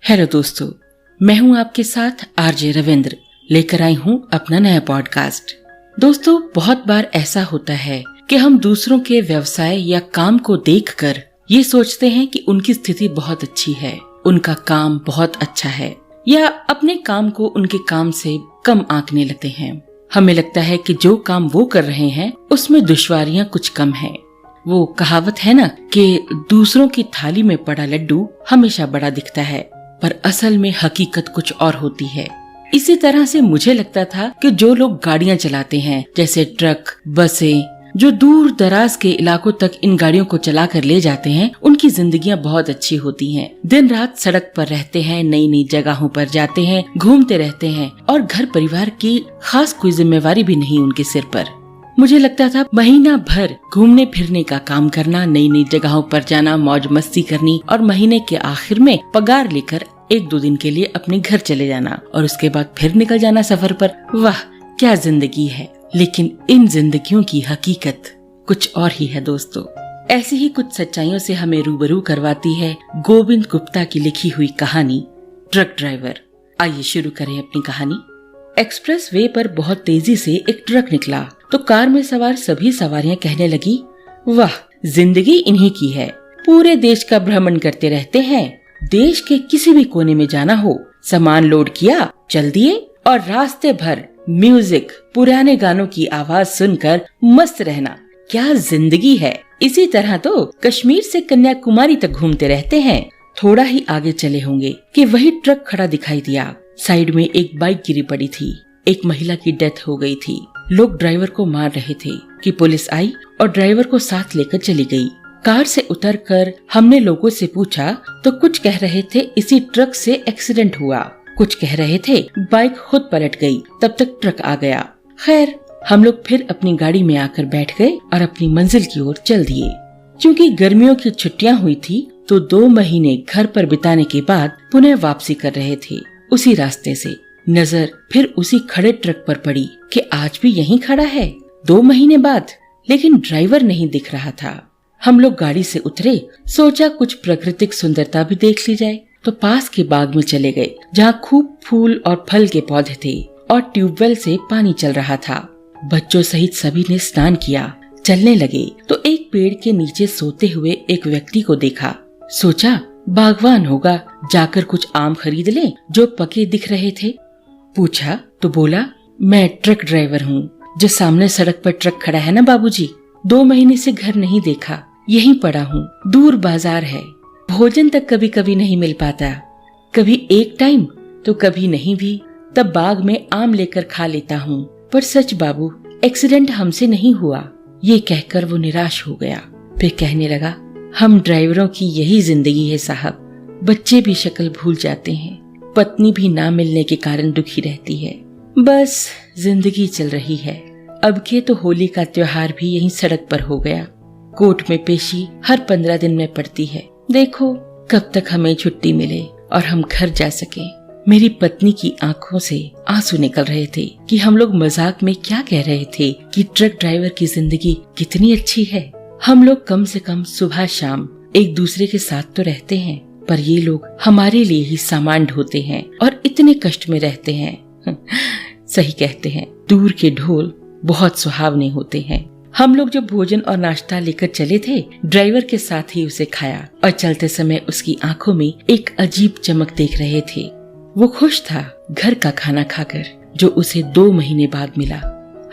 Hello दोस्तों, मैं हूं आपके साथ आरजे रविंद्र, लेकर आई हूं अपना नया पॉडकास्ट। दोस्तों, बहुत बार ऐसा होता है कि हम दूसरों के व्यवसाय या काम को देखकर ये सोचते हैं कि उनकी स्थिति बहुत अच्छी है, उनका काम बहुत अच्छा है, या अपने काम को उनके काम से कम आंकने लगते हैं। हमें लगता है कि जो काम वो कर रहे हैं उसमें दुश्वारियां कुछ कम हैं। वो कहावत है ना कि दूसरों की थाली में पड़ा लड्डू हमेशा बड़ा दिखता है, पर असल में हकीकत कुछ और होती है। इसी तरह से मुझे लगता था कि जो लोग गाड़ियां चलाते हैं, जैसे ट्रक, बसें, जो दूर दराज के इलाकों तक इन गाड़ियों को चला कर ले जाते हैं, उनकी जिंदगियां बहुत अच्छी होती हैं। दिन रात सड़क पर रहते हैं, नई नई जगहों पर जाते हैं, घूमते रहते हैं और घर परिवार की खास कोई जिम्मेवारी भी नहीं उनके सिर पर। मुझे लगता था महीना भर घूमने फिरने का काम करना, नई नई जगहों पर जाना, मौज मस्ती करनी और महीने के आखिर में पगार लेकर 1-2 दिन के लिए अपने घर चले जाना और उसके बाद फिर निकल जाना सफर पर। वाह, क्या जिंदगी है। लेकिन इन जिंदगियों की हकीकत कुछ और ही है दोस्तों। ऐसी ही कुछ सच्चाइयों से हमें रूबरू करवाती है गोविंद गुप्ता की लिखी हुई कहानी ट्रक ड्राइवर। आइए शुरू करें अपनी कहानी। एक्सप्रेस वे पर बहुत तेजी से एक ट्रक निकला तो कार में सवार सभी सवारियां कहने लगी, वाह, जिंदगी इन्हीं की है। पूरे देश का भ्रमण करते रहते हैं, देश के किसी भी कोने में जाना हो, सामान लोड किया, चल दिए और रास्ते भर म्यूजिक, पुराने गानों की आवाज सुनकर मस्त रहना। क्या जिंदगी है। इसी तरह तो कश्मीर से कन्याकुमारी तक घूमते रहते हैं। थोड़ा ही आगे चले होंगे कि वही ट्रक खड़ा दिखाई दिया। साइड में एक बाइक गिरी पड़ी थी। एक महिला की डेथ हो गई थी। लोग ड्राइवर को मार रहे थे कि पुलिस आई और ड्राइवर को साथ लेकर चली गई। कार से उतरकर हमने लोगों से पूछा तो कुछ कह रहे थे इसी ट्रक से एक्सीडेंट हुआ, कुछ कह रहे थे बाइक खुद पलट गई, तब तक ट्रक आ गया। खैर, हम लोग फिर अपनी गाड़ी में आकर बैठ गए और अपनी मंजिल की ओर चल दिए। क्योंकि गर्मियों की छुट्टियां हुई थी तो 2 महीने घर पर बिताने के बाद पुनः वापसी कर रहे थे। उसी रास्ते से नजर फिर उसी खड़े ट्रक पर पड़ी कि आज भी यहीं खड़ा है 2 महीने बाद, लेकिन ड्राइवर नहीं दिख रहा था। हम लोग गाड़ी से उतरे, सोचा कुछ प्राकृतिक सुंदरता भी देख ली जाए, तो पास के बाग में चले गए जहाँ खूब फूल और फल के पौधे थे और ट्यूबवेल से पानी चल रहा था। बच्चों सहित सभी ने स्नान किया, चलने लगे तो एक पेड़ के नीचे सोते हुए एक व्यक्ति को देखा। सोचा बागवान होगा, जाकर कुछ आम खरीद ले जो पके दिख रहे थे। पूछा तो बोला, मैं ट्रक ड्राइवर हूँ, जो सामने सड़क पर ट्रक खड़ा है ना बाबूजी, 2 महीने से घर नहीं देखा, यहीं पड़ा हूँ। दूर बाजार है, भोजन तक कभी कभी नहीं मिल पाता, कभी एक टाइम तो कभी नहीं भी। तब बाग में आम लेकर खा लेता हूँ, पर सच बाबू, एक्सीडेंट हमसे नहीं हुआ। ये कहकर वो निराश हो गया। फिर कहने लगा, हम ड्राइवरों की यही जिंदगी है साहब। बच्चे भी शक्ल भूल जाते हैं, पत्नी भी ना मिलने के कारण दुखी रहती है। बस जिंदगी चल रही है। अब के तो होली का त्योहार भी यहीं सड़क पर हो गया। कोर्ट में पेशी हर 15 दिन में पड़ती है। देखो कब तक हमें छुट्टी मिले और हम घर जा सके। मेरी पत्नी की आंखों से आंसू निकल रहे थे कि हम लोग मजाक में क्या कह रहे थे कि ट्रक ड्राइवर की जिंदगी कितनी अच्छी है। हम लोग कम से कम सुबह शाम एक दूसरे के साथ तो रहते हैं, पर ये लोग हमारे लिए ही सामान ढोते हैं और इतने कष्ट में रहते हैं। सही कहते हैं, दूर के ढोल बहुत सुहावने होते हैं। हम लोग जो भोजन और नाश्ता लेकर चले थे, ड्राइवर के साथ ही उसे खाया और चलते समय उसकी आंखों में एक अजीब चमक देख रहे थे। वो खुश था घर का खाना खाकर, जो उसे 2 महीने बाद मिला।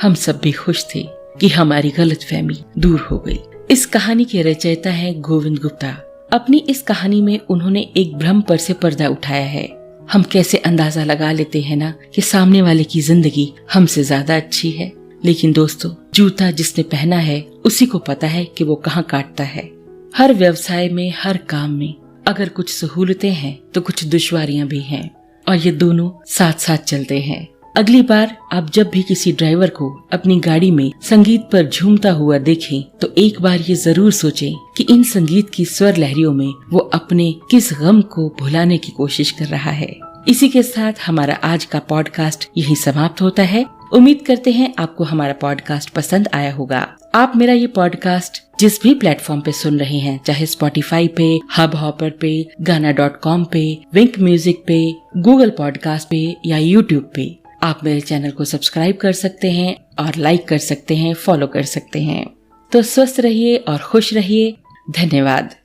हम सब भी खुश थे कि हमारी गलतफहमी दूर हो गई। इस कहानी के रचयिता हैं गोविंद गुप्ता। अपनी इस कहानी में उन्होंने एक भ्रम पर से पर्दा उठाया है। हम कैसे अंदाजा लगा लेते हैं ना कि सामने वाले की जिंदगी हमसे ज्यादा अच्छी है, लेकिन दोस्तों, जूता जिसने पहना है उसी को पता है कि वो कहाँ काटता है। हर व्यवसाय में, हर काम में अगर कुछ सहूलतें हैं तो कुछ दुश्वारियां भी हैं, और ये दोनों साथ साथ चलते हैं। अगली बार आप जब भी किसी ड्राइवर को अपनी गाड़ी में संगीत पर झूमता हुआ देखें तो एक बार ये जरूर सोचें कि इन संगीत की स्वर लहरियों में वो अपने किस गम को भुलाने की कोशिश कर रहा है। इसी के साथ हमारा आज का पॉडकास्ट यहीं समाप्त होता है। उम्मीद करते हैं आपको हमारा पॉडकास्ट पसंद आया होगा। आप मेरा ये पॉडकास्ट जिस भी प्लेटफॉर्म पे सुन रहे हैं, चाहे स्पॉटिफाई पे, हब हॉपर पे, गाना.com पे, विंक म्यूजिक पे, गूगल पॉडकास्ट पे या यूट्यूब पे, आप मेरे चैनल को सब्सक्राइब कर सकते हैं और लाइक कर सकते हैं, फॉलो कर सकते हैं। तो स्वस्थ रहिए और खुश रहिए। धन्यवाद।